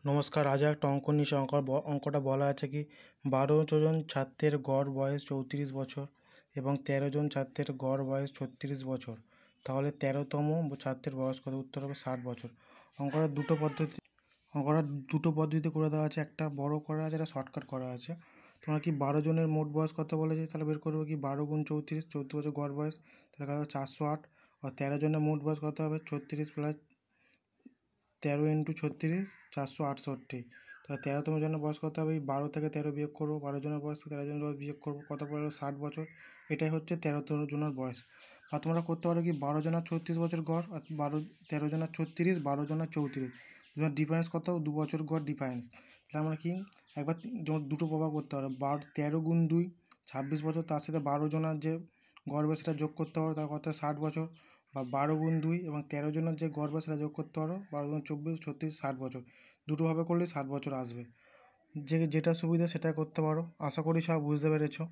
নমস্কার। আজ একটা অঙ্ক নিয়ে অঙ্কটা বলা আছে কি 12 জন ছাত্রের গড় বয়স 34 বছর এবং 13 জন ছাত্রের গড় বয়স 36 বছর, তাহলে 13তম ছাত্রের বয়স কত? উত্তর হবে 60 বছর। অঙ্কটা দুটো পদ্ধতিতে করে দেওয়া আছে, একটা বড় করা আছে, একটা শর্টকাট করা আছে। তোমরা কি 12 জনের মোট বয়স কত বলেছে, তাহলে বের করবে কি 12 গুণ 34, 34 বছর গড় বয়স, তাহলে কত হবে 408। আর 13 জনের মোট বয়স কত হবে 36 প্লাস 13 ইন্টু 36 468। তাহলে 13তম জনের বয়স কত হবে? 12 থেকে 13 বিয়োগ করবো, 12 জনের বয়স থেকে 13 জনের বয়স বিয়োগ করবো, কত পড়লো? 60 বছর। এটাই হচ্ছে 13তম জনের বয়স। আর তোমরা করতে পারো কি 12 জনের 36 বছর গড়, আর 13 জনের 36, 12 জনের 34, দুজনের ডিফারেন্স কত? 2 বছর গড় ডিফারেন্স। তাহলে আমরা কি একবার দুটো প্রভাব করতে পারো, 13 গুণ 2 26 বছর, তার সাথে 12 জনের যে গড় বয়স সেটা যোগ করতে পারো, তার কত? 60 বছর। বা 12 গুণ 2 এবং 13 জনের যে গড় বয়স সেটা যোগ করতে পারো, 12 গুণ 24, 36, 60 বছর। দুটোভাবে করলে 60 বছর আসবে। যেটা সুবিধা সেটা করতে পারো। আশা করি সব বুঝতে পেরেছো।